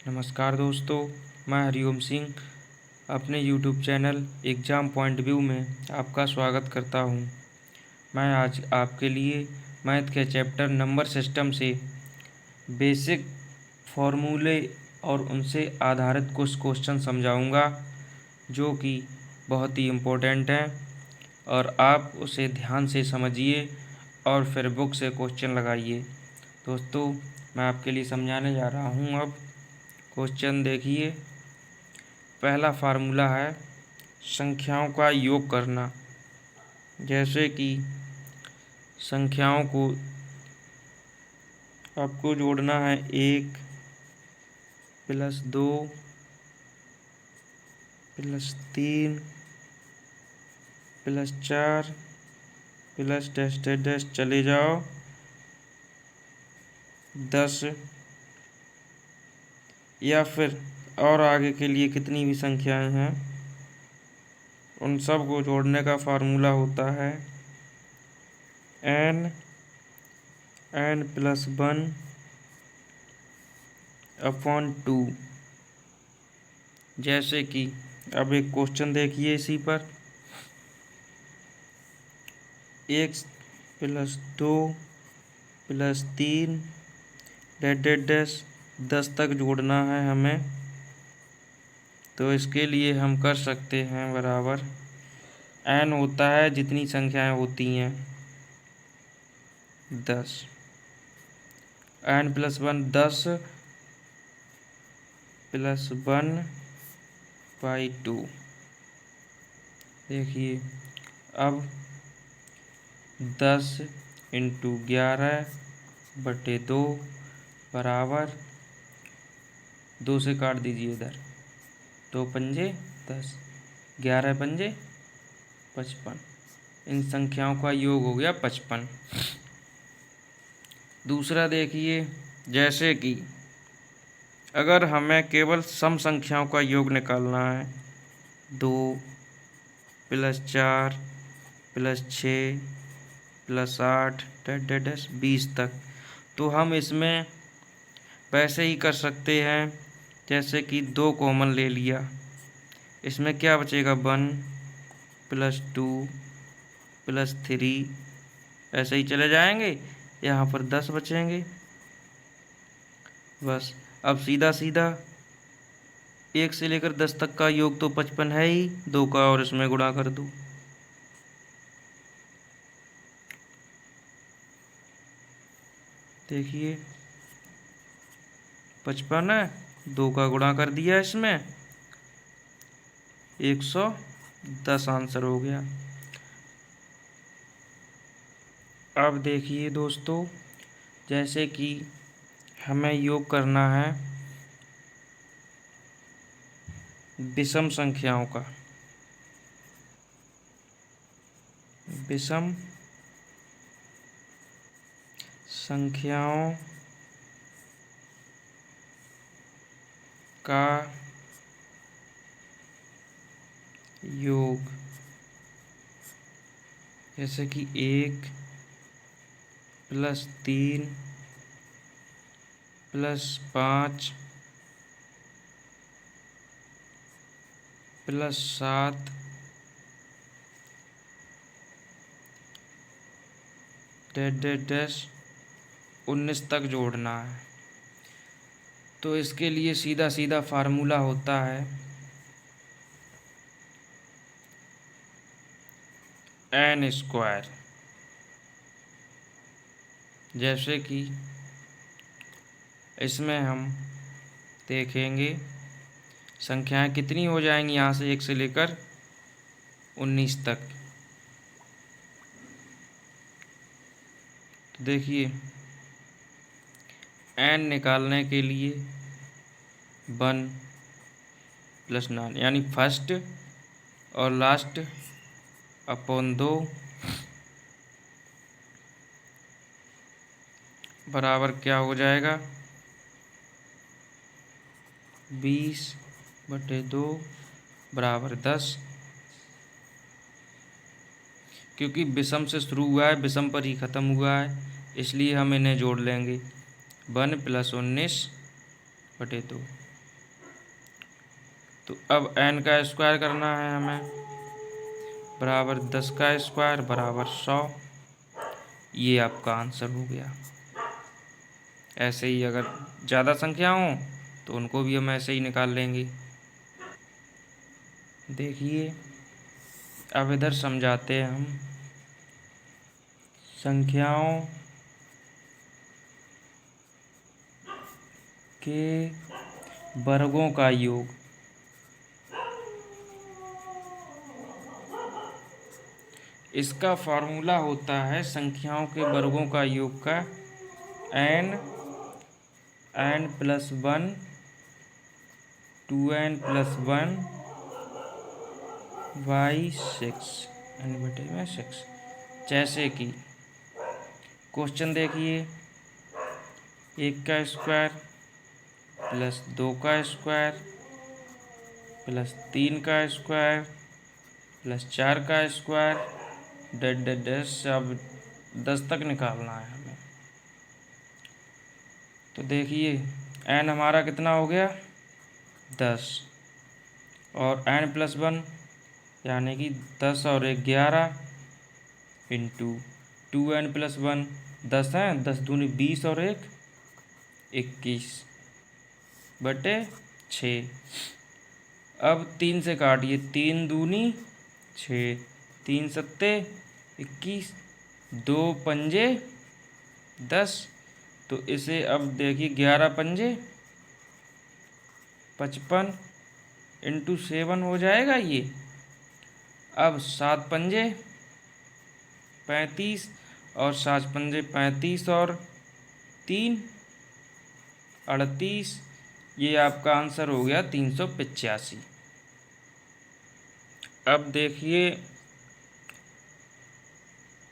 नमस्कार दोस्तों, मैं हरिओम सिंह अपने YouTube channel exam point view में आपका स्वागत करता हूं। मैं आज आपके लिए मैथ के चैप्टर नंबर सिस्टम से बेसिक फॉर्मूले और उनसे आधारित कुछ क्वेश्चन समझाऊंगा जो कि बहुत ही इम्पोर्टेंट हैं और आप उसे ध्यान से समझिए और फिर बुक से क्वेश्चन लगाइए। दोस्तों, मैं आपके लिए समझाने जा रहा हूं। अब क्वेश्चन देखिए। पहला फार्मूला है संख्याओं का योग करना। जैसे कि संख्याओं को आपको जोड़ना है 1 + 2 + 3 + 4 + डैश डैश डैश चले जाओ 10, या फिर और आगे के लिए कितनी भी संख्याएं हैं उन सब को जोड़ने का फार्मूला होता है n + 1/2। जैसे कि अब एक क्वेश्चन देखिए इसी पर 1 + 2 + 3 डैश डैश डैश 10 तक जोड़ना है हमें। तो इसके लिए हम कर सकते हैं बराबर n होता है जितनी संख्याएं होती हैं 10, n + 1 10 + 1/2। देखिए अब 10 × 11/2 बराबर 2 से काट दीजिए इधर, 2 पंजे 10, 11 पंजे 55। इन संख्याओं का योग हो गया 55। दूसरा देखिए, जैसे कि अगर हमें केवल सम संख्याओं का योग निकालना है 2 + 4 + 6 + 8 डैश डैश डैश 20 तक, तो हम इसमें वैसे ही कर सकते हैं। जैसे कि 2 कॉमन ले लिया, इसमें क्या बचेगा 1 + 2 + 3, ऐसे ही चले जाएंगे। यहाँ पर 10 बचेंगे। बस अब सीधा सीधा 1 से लेकर 10 तक का योग तो 55 है ही, 2 का और इसमें गुणा कर दो। देखिए 55 है, 2 का गुणा कर दिया इसमें, 110 आंसर हो गया। अब देखिए दोस्तों, जैसे कि हमें योग करना है विषम संख्याओं का। विषम संख्याओं का योग। जैसे कि 1 + 3 + 5 + 7 डैश डैश डैश 19 तक जोड़ना है। तो इसके लिए सीधा सीधा फार्मूला होता है n²। जैसे कि इसमें हम देखेंगे संख्याएं कितनी हो जाएंगी यहाँ से 1 से लेकर 19 तक। तो देखिए n निकालने के लिए 1 + 9 यानी फर्स्ट और लास्ट अपॉन 2 बराबर क्या हो जाएगा 20/2 बराबर 10। क्योंकि विषम से शुरू हुआ है, विषम पर ही ख़त्म हुआ है, इसलिए हम इन्हें जोड़ लेंगे 1 + 19/2। तो अब n का स्क्वायर करना है हमें, बराबर 10 का स्क्वायर बराबर 100। ये आपका आंसर हो गया। ऐसे ही अगर ज़्यादा संख्या हो तो उनको भी हम ऐसे ही निकाल लेंगे। देखिए अब इधर समझाते हैं हम संख्याओं के वर्गों का योग। इसका फॉर्मूला होता है संख्याओं के वर्गों का योग का n+1 2n+1 बाई 6 n/6। जैसे कि क्वेश्चन देखिए, 1 का स्क्वायर प्लस 2 का स्क्वायर प्लस 3 का स्क्वायर प्लस 4 का स्क्वायर डैश अब 10 तक निकालना है हमें। तो देखिए n हमारा कितना हो गया 10, और n+1 यानी कि 10 और 1 11 इंटू 2n+1 10 है, 10 दूनी 20 और 1 21 बटे 6। अब 3 से काटिए, 3 दूनी 6, 3 सत्ते 21, 2 पंजे 10। तो इसे अब देखिए 11 पंजे 55 इंटू 7 हो जाएगा ये। अब 7 पंजे 35 और 7 पंजे 35 और 3 38। ये आपका आंसर हो गया 385। अब देखिए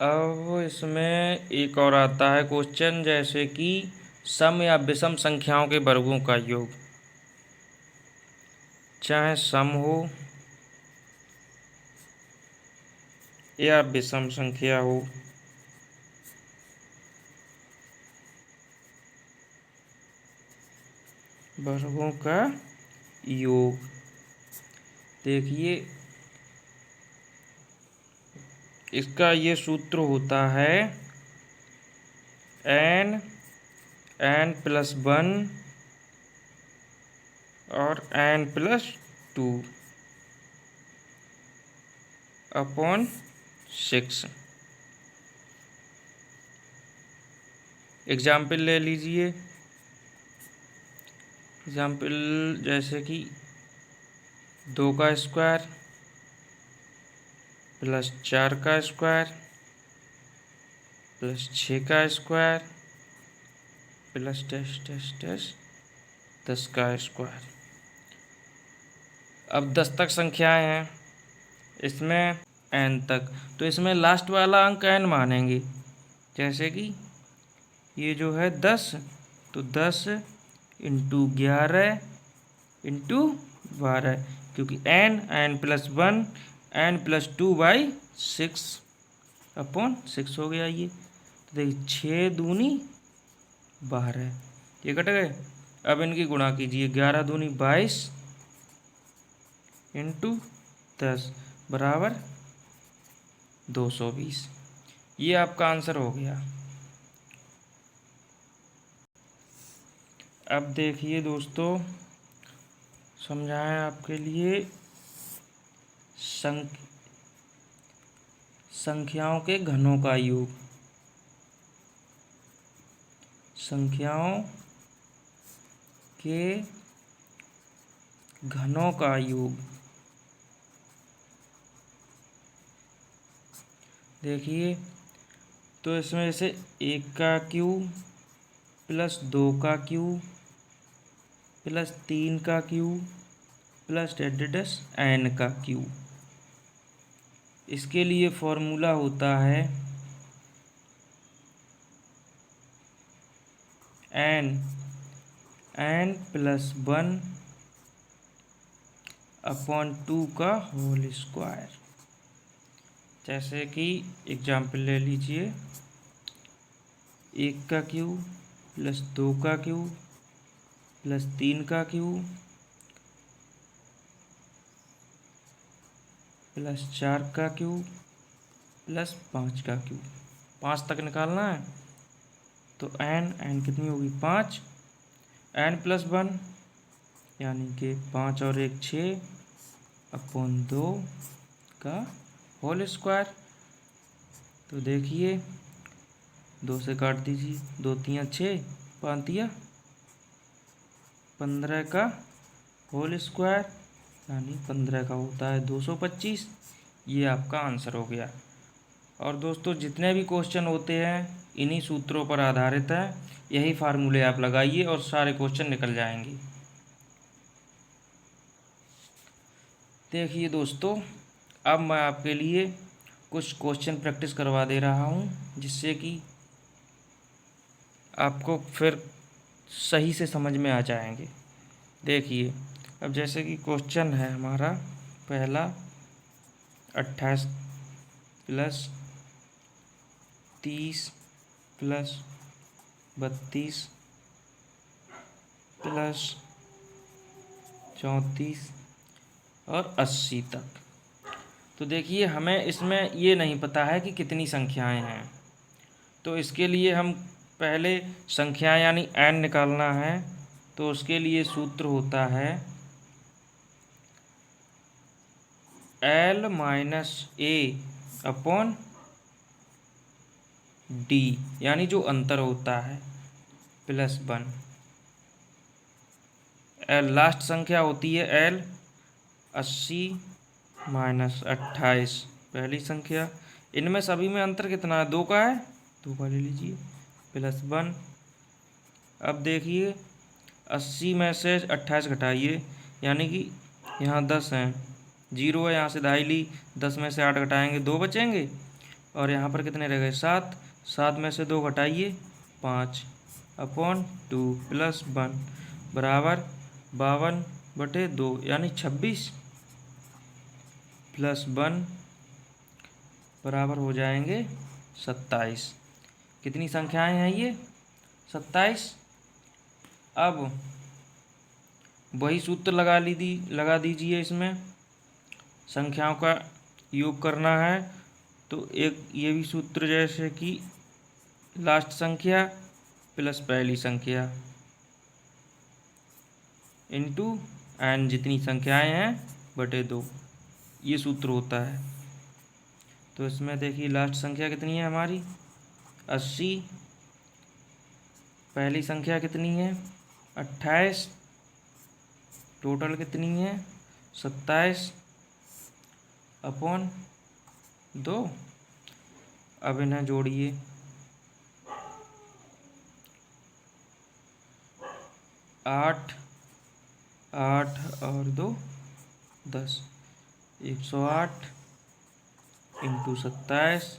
अब इसमें एक और आता है क्वेश्चन, जैसे कि सम या विषम संख्याओं के वर्गों का योग। चाहे सम हो या विषम संख्या हो, वर्गों का योग। देखिए इसका ये सूत्र होता है n+1 और n+2 अपॉन 6। एग्जाम्पल ले लीजिए। एग्जाम्पल जैसे कि 2 का स्क्वायर प्लस 4 का स्क्वायर प्लस 6 का स्क्वायर प्लस टेस्ट 10 का स्क्वायर। अब 10 तक संख्याएं हैं, इसमें n तक, तो इसमें लास्ट वाला अंक n मानेंगे। जैसे कि ये जो है 10, तो 10 इंटू 11 इंटू 12, क्योंकि n+1 n+2 बाई 6 अपॉन 6 हो गया ये। तो देखिए 6 दूनी 12, ये कट गए। अब इनकी गुणा कीजिए, 11 दूनी 22 इंटू 10 बराबर 220। ये आपका आंसर हो गया। अब देखिए दोस्तों, समझाएं आपके लिए संख्याओं के घनों का योग। संख्याओं के घनों का योग। देखिए तो इसमें जैसे 1 का क्यूब प्लस 2 का क्यूब प्लस 3 का क्यूब प्लस n का क्यूब। इसके लिए फॉर्मूला होता है n+1 अपॉन 2 का होल स्क्वायर। जैसे कि एग्जाम्पल ले लीजिए, 1 का क्यूब प्लस 2 का क्यूब प्लस 3 का क्यूब प्लस 4 का क्यूब प्लस 5 का क्यूब, 5 तक निकालना है तो n कितनी होगी 5, n+1 यानी कि 5 और 1 6 अपॉन 2 का होल स्क्वायर। तो देखिए 2 से काट दीजिए, 2 तियाँ 6, 5 तियाँ 15 का होल स्क्वायर यानी 15 का होता है 225। ये आपका आंसर हो गया। और दोस्तों जितने भी क्वेश्चन होते हैं इन्हीं सूत्रों पर आधारित है, यही फार्मूले आप लगाइए और सारे क्वेश्चन निकल जाएंगे। देखिए दोस्तों, अब मैं आपके लिए कुछ क्वेश्चन प्रैक्टिस करवा दे रहा हूँ, जिससे कि आपको फिर सही से समझ में आ जाएंगे। देखिए, अब जैसे कि क्वेश्चन है हमारा पहला 28 प्लस 30 प्लस 32 प्लस 34 और 80 तक। तो देखिए हमें इसमें ये नहीं पता है कि कितनी संख्याएं हैं, तो इसके लिए हम पहले संख्याएं यानी n निकालना है। तो उसके लिए सूत्र होता है L-A अपॉन D, यानी जो अंतर होता है +1। L लास्ट संख्या होती है L, 80 माइनस 28 पहली संख्या। इनमें सभी में अंतर कितना है, 2 का है, 2 का ले लीजिए +1। अब देखिए 80 में से 28 घटाइए, यानी कि यहाँ 10 हैं, 0 है, यहाँ से दाई ली, 10 में से 8 घटाएंगे 2 बचेंगे, और यहाँ पर कितने रह गए 7, 7 में से 2 घटाइए 5 अपॉन 2 +1 बराबर 52/2 यानी 26 +1 बराबर हो जाएंगे 27। कितनी संख्याएं हैं ये 27। अब वही सूत्र लगा दीजिए, इसमें संख्याओं का योग करना है। तो एक ये भी सूत्र, जैसे कि लास्ट संख्या प्लस पहली संख्या इंटू n जितनी संख्याएं हैं बटे 2, ये सूत्र होता है। तो इसमें देखिए लास्ट संख्या कितनी है हमारी 80, पहली संख्या कितनी है 28, टोटल कितनी है 27 अपॉन 2। अब इन्हें जोड़िए, 8 8 और 2 10, 108 इंटू 27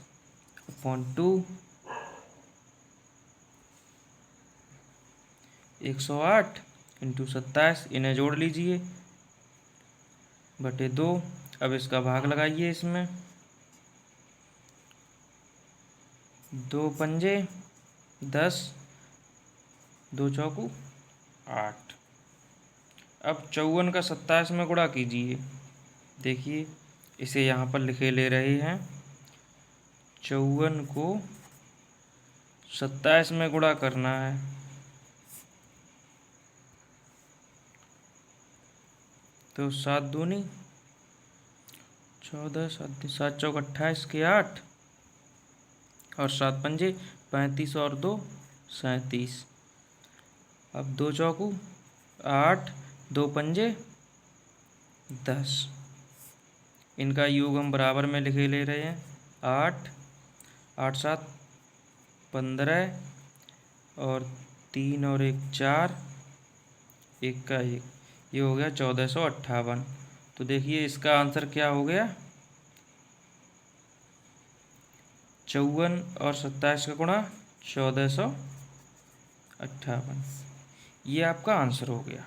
अपॉन 2, 108 इंटू 27, इन्हें जोड़ लीजिए बटे 2। अब इसका भाग लगाइए, इसमें 2 पंजे 10, 2 चौकू 8। अब 54 का 27 में गुणा कीजिए। देखिए इसे यहाँ पर लिखे ले रहे हैं, 54 को 27 में गुणा करना है। तो 7 दूनी 14, 7 चौक 28 के 8 और 7 पंजे 35 और 2 37। अब 2 चौकू 8, 2 पंजे 10, इनका योग हम बराबर में लिखे ले रहे हैं। 8 8 7 15 और 3 और 1 4, 1 का 1, ये हो गया 1458। तो देखिए इसका आंसर क्या हो गया, 54 और 27 का गुणा 1458, ये आपका आंसर हो गया।